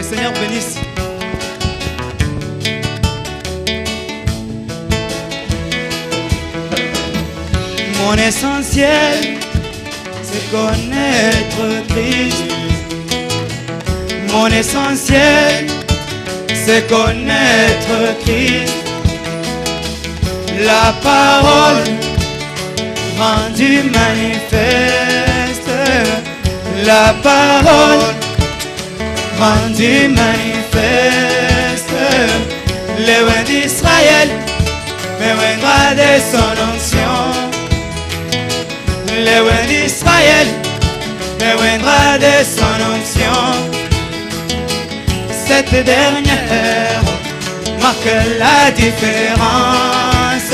Seigneur bénisse. Mon essentiel, c'est connaître Christ. Mon essentiel, c'est connaître Christ. La parole rendue manifeste. La parole rendue manifeste. Le roi d'Israël me rendra de son onction. Le roi d'Israël me rendra de son onction. Cette dernière marque la différence.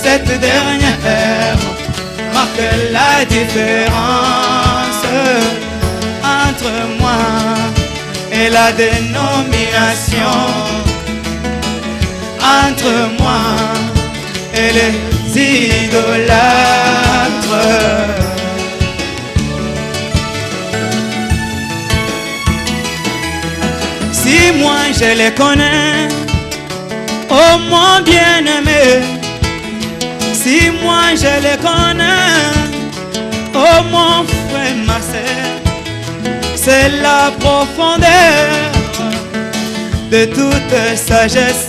Cette dernière marque la différence entre moi et la dénomination, entre moi et les idolâtres. Si moi je les connais, oh mon bien-aimé, si moi je les connais, oh mon frère, ma sœur, c'est la profondeur de toute sagesse,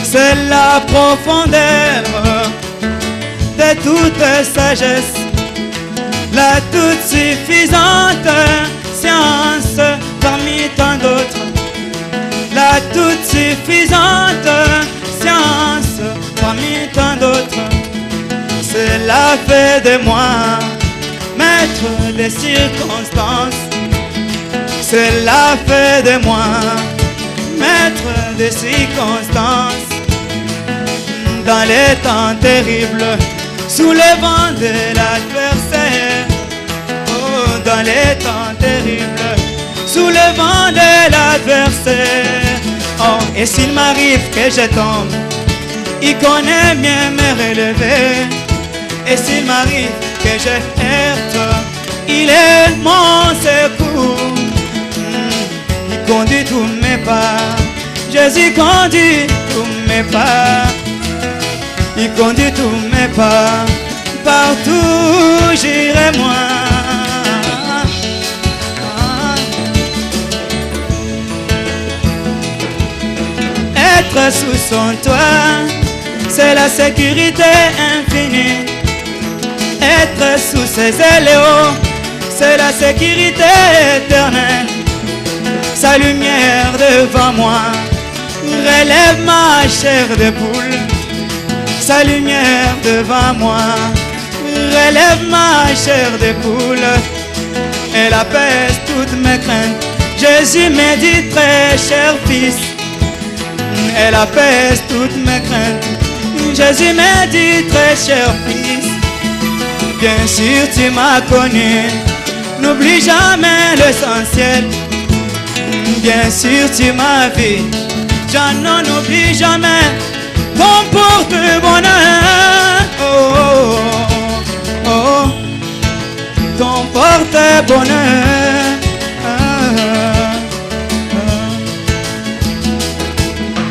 c'est la profondeur de toute sagesse, la toute suffisante science parmi tant d'autres, la toute suffisante science parmi tant d'autres. Cela fait de moi maître des circonstances. Cela fait de moi maître des circonstances. Dans les temps terribles, sous le vent de l'adversaire. Oh, dans les temps terribles, sous le vent de l'adversaire. Oh, et s'il m'arrive que je tombe, il connaît bien me relever. Et s'il m'arrive que je heurte, il est mon secours. Il conduit tous mes pas. Jésus conduit tous mes pas. Il conduit tous mes pas. Partout j'irai moi. Être sous son toit, c'est la sécurité infinie. Être sous ses ailes hauts, c'est la sécurité éternelle. Sa lumière devant moi relève ma chair de poule. Sa lumière devant moi relève ma chair de poule. Elle apaise toutes mes craintes. Jésus me dit très cher fils. Elle apaise toutes mes craintes. Jésus me dit très cher fils. Bien sûr tu m'as connu, n'oublie jamais l'essentiel. Bien sûr tu m'as vu, j'en oublie jamais ton porte-bonheur. Oh, oh, oh, oh, ton porte-bonheur.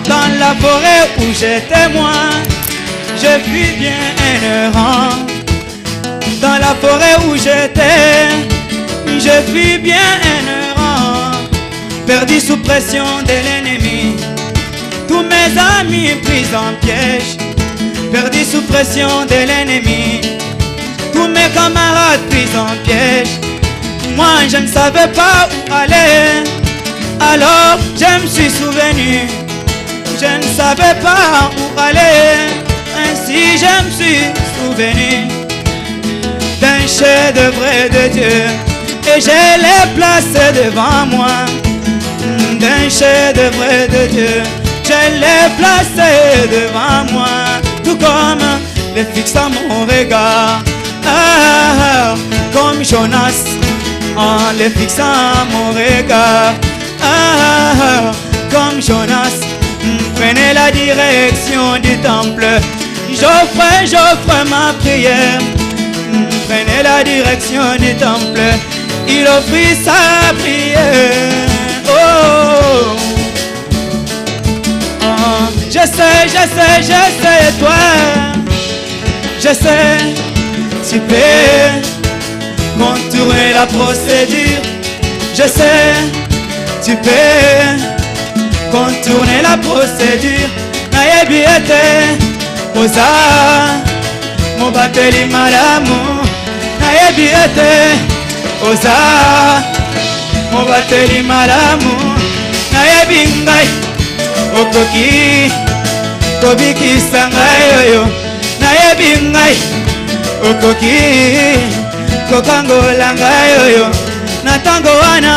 Dans la forêt où j'étais moi, je fus bien errant. Dans la forêt où j'étais, je fus bien errant. Perdu sous pression de l'ennemi, tous mes amis pris en piège. Perdu sous pression de l'ennemi, tous mes camarades pris en piège. Moi je ne savais pas où aller, alors je me suis souvenu. Je ne savais pas où aller, ainsi je me suis souvenu d'un chef-d'œuvre de Dieu, et je l'ai placé devant moi. D'un chef-d'œuvre de Dieu, je l'ai placé devant moi. Tout comme le fixe à mon regard, ah, comme Jonas, en le fixant à mon regard, ah, comme Jonas, prenez la direction du temple. J'offre ma prière. Prenez la direction du temple. Il offrit sa prière. Oh, Je sais, toi, je sais, tu peux contourner la procédure. Je sais, tu peux contourner la procédure. Nayebi ete, oza, mo bateli malamu. Nayebi ete, oza, mo bateli malamu. Nayebi ngai, okoki kobikisa ngai oyo. Nayebi ngai, okoki kokangola ngai oyo. Na tango wana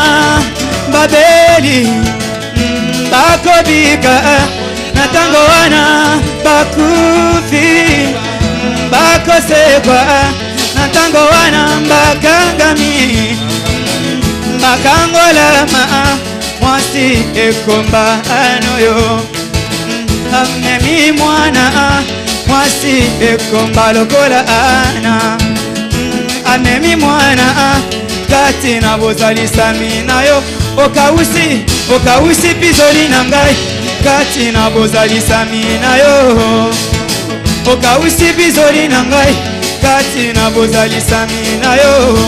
babeli bakobika. Na tango wana bakufi bakosekwa. Na tango wana bakangami bakangolama. Mwasi ekomba anoyo amemi mwana. Mwasi ekomba lokola ana amemi mwana. Kati na bozalisami na yo okawusi pizoli na ngai. Kati na bozalisami na yo okawusi pizoli na ngai. Kati na bozalisami na yo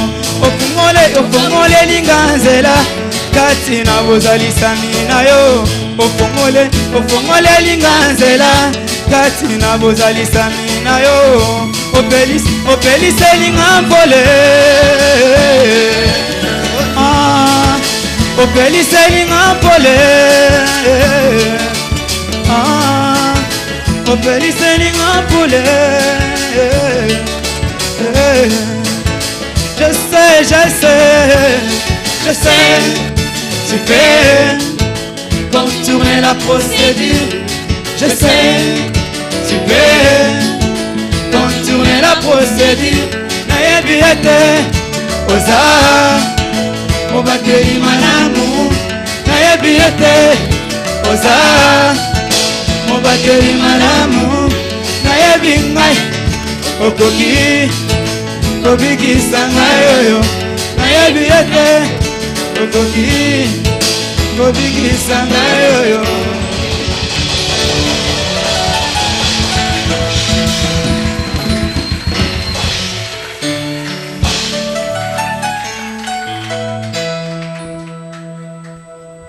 ofungole linga nzela. Kati na bozalisami na yo ofungole linga nzela. Kati na bozalisami na yo opelise linga mpole. Opelise linga mpole. Opelise linga mpole. Je sais, tu peux contourner la procédure. Je sais, tu peux contourner la procédure. Nayebi ete, oza, mo bateli malamu. Nayebi ete, oza, mo bateli malamu. Nayebi ngai, okoki kobikisa ngai oyo. Nayebi ete, okoki kobikisa ngai